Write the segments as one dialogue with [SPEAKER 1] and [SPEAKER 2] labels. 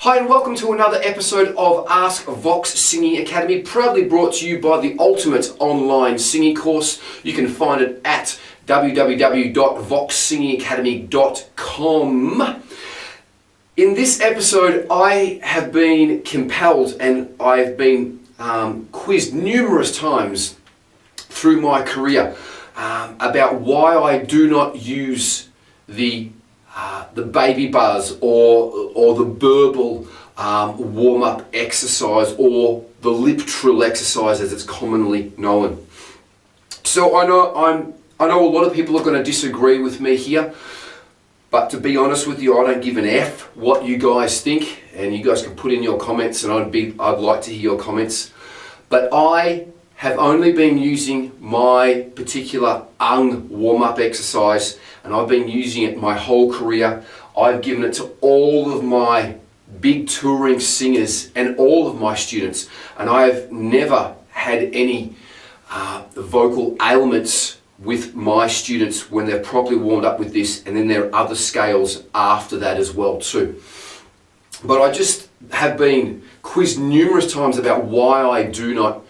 [SPEAKER 1] Hi and welcome to another episode of Ask Vox Singing Academy, proudly brought to you by the ultimate online singing course. You can find it at www.voxsingingacademy.com. In this episode, I have been compelled and I've been quizzed numerous times through my career about why I do not use the baby buzz or the Burble warm-up exercise or the Lip Trill exercise as it's commonly known. So I know a lot of people are going to disagree with me here, but to be honest with you, I don't give an F what you guys think, and you guys can put in your comments, and I'd like to hear your comments. But I have only been using my particular warm-up exercise, and I've been using it my whole career. I've given it to all of my big touring singers and all of my students, and I've never had any vocal ailments with my students when they're properly warmed up with this, and then there are other scales after that as well too. But I just have been quizzed numerous times about why I do not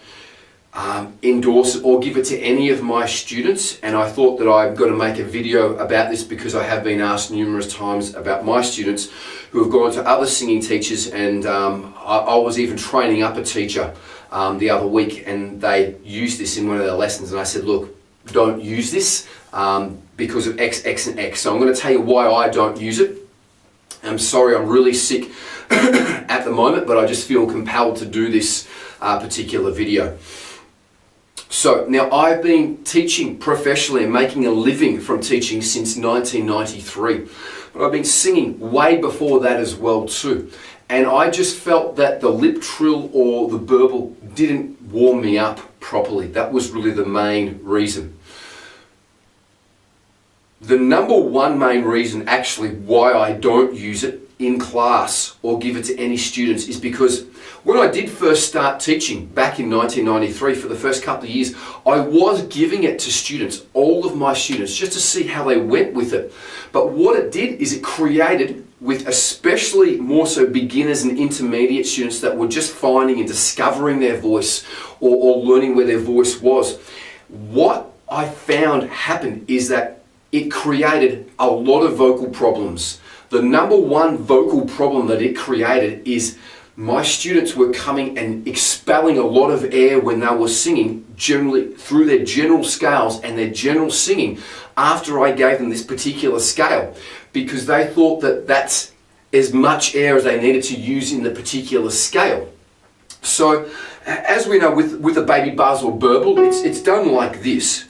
[SPEAKER 1] endorse it or give it to any of my students, and I thought that I'm going to make a video about this because I have been asked numerous times about my students who have gone to other singing teachers, and I was even training up a teacher the other week, and they used this in one of their lessons, and I said, look, don't use this because of X, X and X. So I'm going to tell you why I don't use it. I'm sorry, I'm really sick at the moment, but I just feel compelled to do this particular video. So now I've been teaching professionally and making a living from teaching since 1993, but I've been singing way before that as well too. And I just felt that the Lip Trill or the Burble didn't warm me up properly. That was really the main reason. The number one main reason actually why I don't use it in class or give it to any students is because when I did first start teaching back in 1993, for the first couple of years, I was giving it to students, all of my students, just to see how they went with it. But what it did is it created, with especially more so beginners and intermediate students that were just finding and discovering their voice or learning where their voice was, what I found happened is that it created a lot of vocal problems. The number one vocal problem that it created is my students were coming and expelling a lot of air when they were singing, generally through their general scales and their general singing after I gave them this particular scale, because they thought that that's as much air as they needed to use in the particular scale. So as we know with a baby buzz or burble, it's done like this.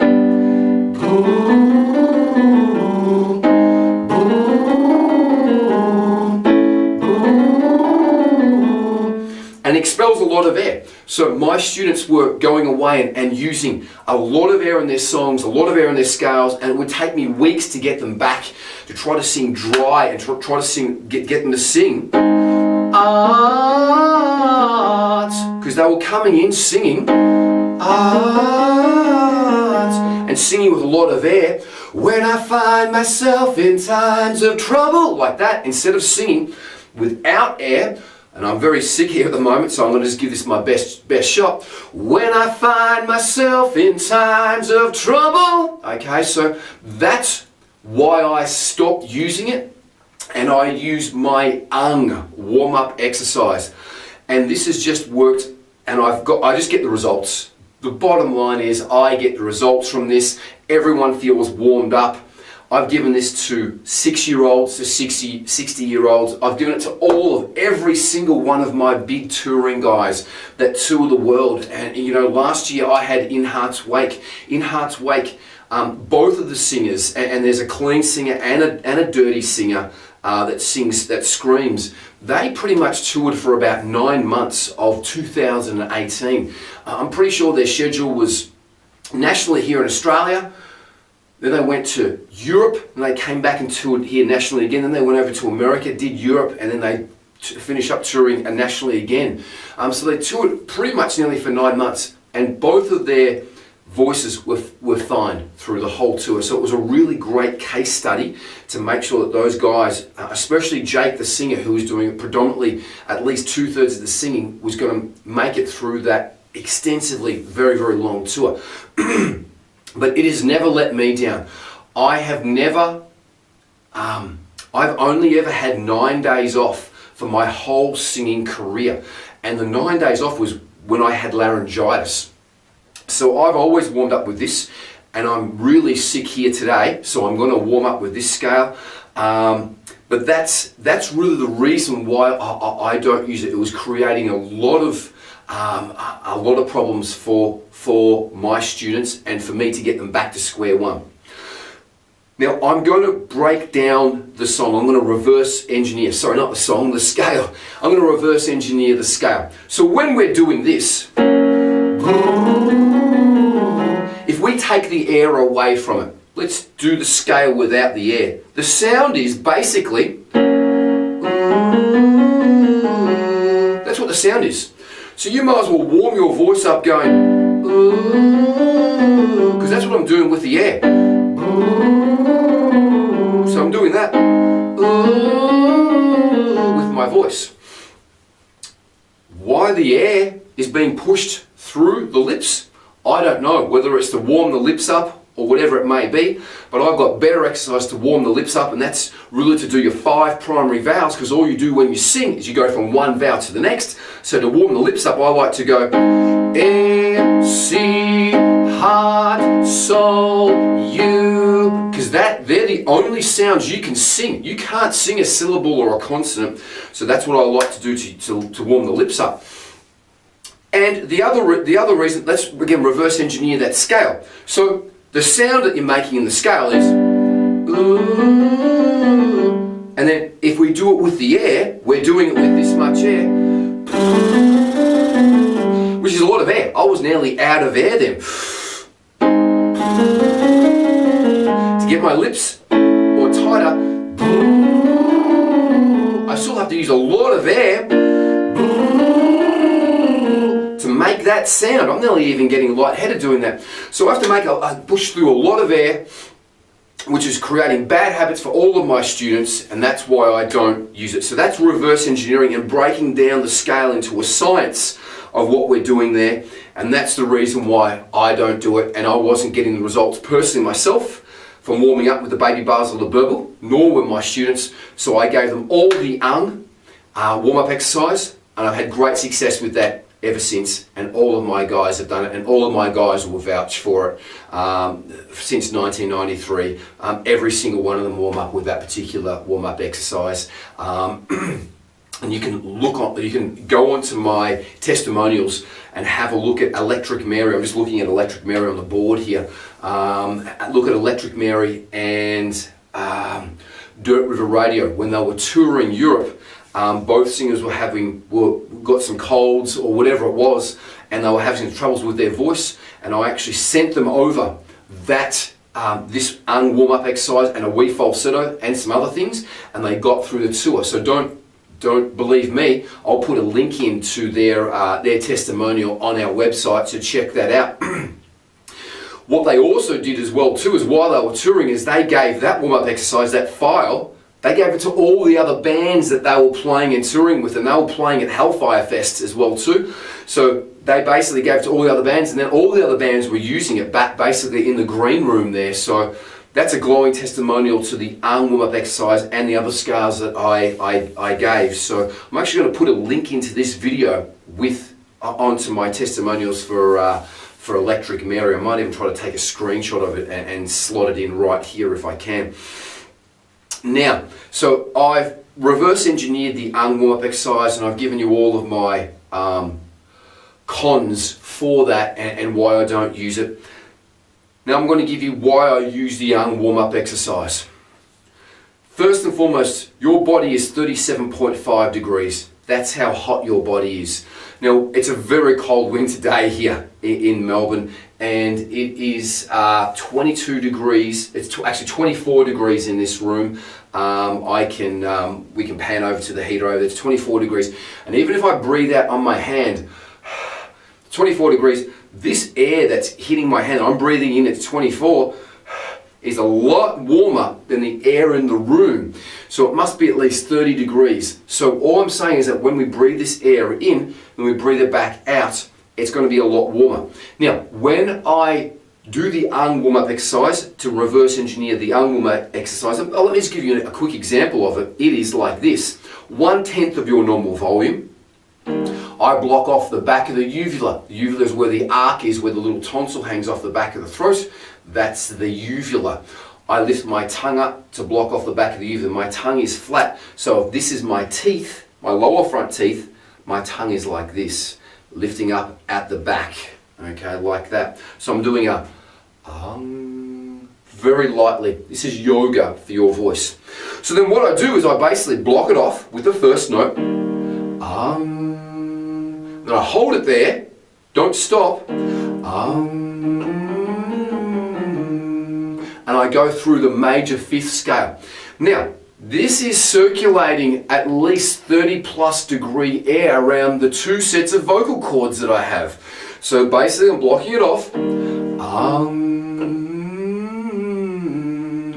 [SPEAKER 1] And expels a lot of air. So my students were going away and using a lot of air in their songs, a lot of air in their scales, and it would take me weeks to get them back to try to sing dry and try to sing, get them to sing art, because they were coming in singing art and singing with a lot of air. When I find myself in times of trouble, like that, instead of singing without air. And I'm very sick here at the moment, so I'm going to just give this my best shot. When I find myself in times of trouble. Okay, so that's why I stopped using it, and I use my warm-up exercise. And this has just worked, and I just get the results. The bottom line is I get the results from this. Everyone feels warmed up. I've given this to 6-year-olds, to 60-year-olds. I've given it to every single one of my big touring guys that tour the world. And you know, last year I had In Heart's Wake. In Heart's Wake, both of the singers, and there's a clean singer and a dirty singer that screams. They pretty much toured for about 9 months of 2018. I'm pretty sure their schedule was nationally here in Australia. Then they went to Europe, and they came back and toured here nationally again. Then they went over to America, did Europe, and then they finished up touring nationally again. So they toured pretty much nearly for 9 months, and both of their voices were fine through the whole tour. So it was a really great case study to make sure that those guys, especially Jake the singer, who was doing it predominantly, at least 2/3 of the singing, was going to make it through that extensively very, very long tour. But it has never let me down. I have never, I've only ever had 9 days off for my whole singing career. And the 9 days off was when I had laryngitis. So I've always warmed up with this, and I'm really sick here today, so I'm going to warm up with this scale. But that's really the reason why I don't use it. It was creating a lot of problems for my students and for me to get them back to square one. Now I'm going to break down the song. I'm going to reverse engineer, sorry, not the song, the scale. I'm going to reverse engineer the scale. So when we're doing this, if we take the air away from it, let's do the scale without the air. The sound is basically, that's what the sound is. So you might as well warm your voice up going, because that's what I'm doing with the air. So I'm doing that with my voice. Why the air is being pushed through the lips, I don't know, whether it's to warm the lips up or whatever it may be, but I've got better exercise to warm the lips up, and that's really to do your 5 primary vowels, because all you do when you sing is you go from one vowel to the next. So to warm the lips up, I like to go A, C, heart, soul, U, because they're the only sounds you can sing. You can't sing a syllable or a consonant, so that's what I like to do to warm the lips up. And the other reason, let's again reverse engineer that scale. So the sound that you're making in the scale is, and then if we do it with the air, we're doing it with this much air, which is a lot of air. I was nearly out of air then. To get my lips or tighter, I still have to use a lot of air to make that sound. I'm nearly even getting lightheaded doing that. So I have to make a push through a lot of air, which is creating bad habits for all of my students, and that's why I don't use it. So that's reverse engineering and breaking down the scale into a science of what we're doing there, and that's the reason why I don't do it, and I wasn't getting the results personally myself from warming up with the baby bars or the burble, nor were my students. So I gave them all the warm-up exercise, and I've had great success with that ever since, and all of my guys have done it, and all of my guys will vouch for it. Since 1993, every single one of them warm up with that particular warm-up exercise. And you can go onto my testimonials and have a look at Electric Mary. I'm just looking at Electric Mary on the board here. Look at Electric Mary and Dirt River Radio when they were touring Europe. Both singers got some colds or whatever it was, and they were having some troubles with their voice, and I actually sent them over that this warm-up exercise and a wee falsetto and some other things, and they got through the tour. So don't believe me, I'll put a link into their testimonial on our website to check that out. What they also did as well too, is while they were touring, is they gave that warm-up exercise, that file, they gave it to all the other bands that they were playing and touring with, and they were playing at Hellfire Fest as well too. So they basically gave it to all the other bands, and then all the other bands were using it back basically in the green room there. So that's a glowing testimonial to the arm warm-up exercise and the other scales that I gave. So I'm actually going to put a link into this video onto my testimonials for Electric Mary. I might even try to take a screenshot of it and slot it in right here if I can. Now, so I've reverse engineered the warm-up exercise, and I've given you all of my cons for that and why I don't use it. Now I'm going to give you why I use the warm-up exercise. First and foremost, your body is 37.5 degrees. That's how hot your body is. Now, it's a very cold winter day here in Melbourne, and it is 22 degrees. It's actually 24 degrees in this room. We can pan over to the heater over there. It's 24 degrees. And even if I breathe out on my hand, 24 degrees, this air that's hitting my hand, I'm breathing in at 24, is a lot warmer than the air in the room. So it must be at least 30 degrees. So all I'm saying is that when we breathe this air in, when we breathe it back out, it's going to be a lot warmer. Now, when I do the warm-up exercise to reverse engineer the warm-up exercise, let me just give you a quick example of it. It is like this. 1/10 of your normal volume. I block off the back of the uvula. The uvula is where the arc is, where the little tonsil hangs off the back of the throat. That's the uvula. I lift my tongue up to block off the back of the uvula. My tongue is flat. So if this is my teeth, my lower front teeth, my tongue is like this, lifting up at the back. Okay, like that. So I'm doing a very lightly. This is yoga for your voice. So then what I do is I basically block it off with the first note. Then I hold it there. Don't stop. And I go through the major fifth scale. Now, this is circulating at least 30 plus degree air around the two sets of vocal cords that I have. So basically I'm blocking it off.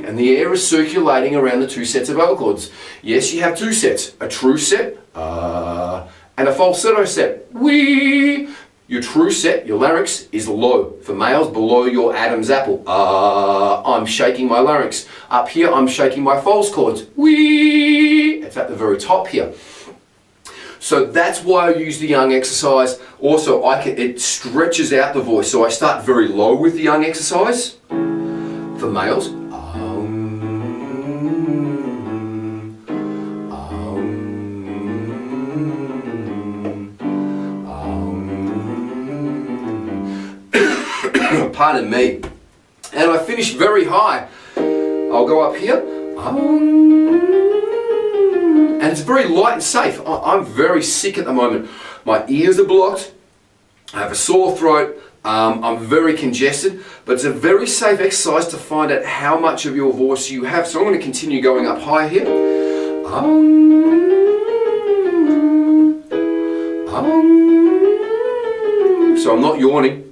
[SPEAKER 1] And the air is circulating around the two sets of vocal cords. Yes, you have two sets. A true set, and a falsetto set. Wee. Your true set, your larynx, is low. For males, below your Adam's apple. I'm shaking my larynx. Up here, I'm shaking my false cords. Wee! It's at the very top here. So that's why I use the Young exercise. Also, it stretches out the voice. So I start very low with the Young exercise. For males, pardon me, and I finish very high. I'll go up here, and it's very light and safe. I'm very sick at the moment. My ears are blocked, I have a sore throat, I'm very congested, but it's a very safe exercise to find out how much of your voice you have. So I'm going to continue going up high here. So I'm not yawning.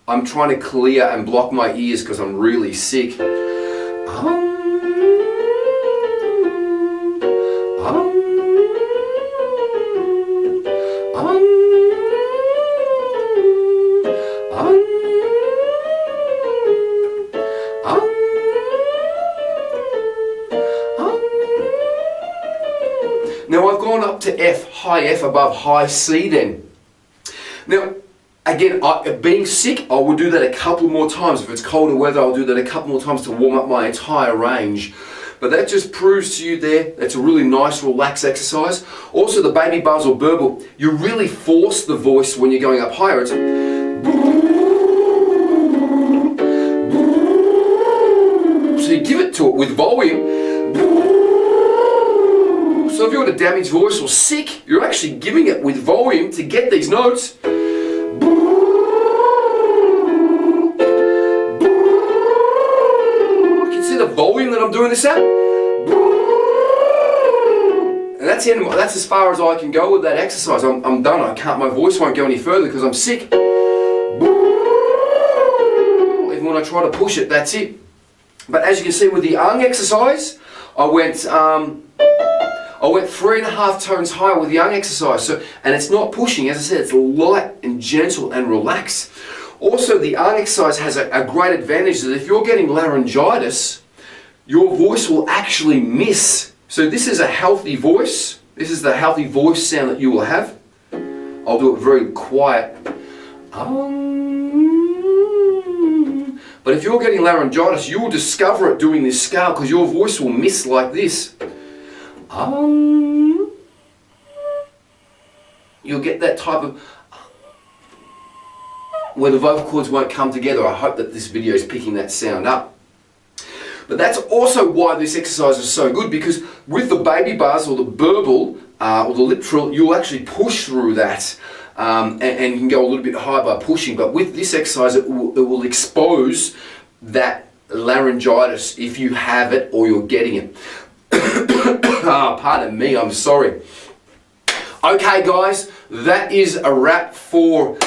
[SPEAKER 1] I'm trying to clear and block my ears because I'm really sick. Now I've gone up to F, high F above high C then. Now, again, being sick, I will do that a couple more times. If it's colder weather, I'll do that a couple more times to warm up my entire range. But that just proves to you there, that's a really nice, relaxed exercise. Also, the baby buzz or burble, you really force the voice when you're going up higher. It's so you give it to it with volume. So if you've got a damaged voice or sick, you're actually giving it with volume to get these notes. The volume that I'm doing this at, and that's as far as I can go with that exercise. I'm done. My voice won't go any further because I'm sick. Even when I try to push it, that's it. But as you can see with the exercise, I went 3.5 tones higher with the exercise. So, and it's not pushing. As I said, it's light and gentle and relaxed. Also, the exercise has a great advantage that if you're getting laryngitis, your voice will actually miss. So this is a healthy voice. This is the healthy voice sound that you will have. I'll do it very quiet. But if you're getting laryngitis, you will discover it doing this scale because your voice will miss like this. You'll get that type of where the vocal cords won't come together. I hope that this video is picking that sound up. But that's also why this exercise is so good, because with the baby buzz or the burble or the lip trill, you'll actually push through that and you can go a little bit higher by pushing. But with this exercise, it will expose that laryngitis if you have it or you're getting it. Pardon me, I'm sorry. Okay guys, that is a wrap for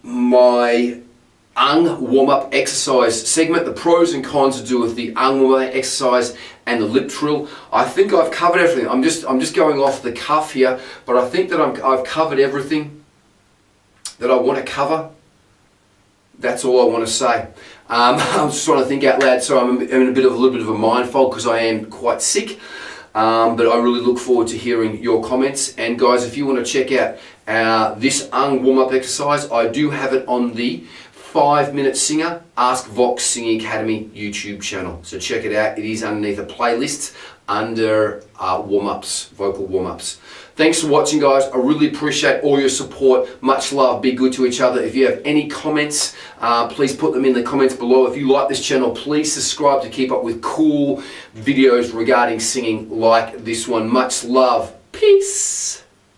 [SPEAKER 1] my warm-up exercise segment, the pros and cons to do with the warm-up exercise and the lip trill. I think I've covered everything. I'm just going off the cuff here, but I think that I've covered everything that I want to cover. That's all I want to say. I'm just trying to think out loud, so I'm in a little bit of a mind fog because I am quite sick. But I really look forward to hearing your comments. And guys, if you want to check out this warm-up exercise, I do have it on the 5-Minute Singer Ask Vox Singing Academy YouTube channel. So check it out. It is underneath a playlist under warm-ups, vocal warm-ups. Thanks for watching, guys. I really appreciate all your support. Much love. Be good to each other. If you have any comments, please put them in the comments below. If you like this channel, please subscribe to keep up with cool videos regarding singing like this one. Much love. Peace.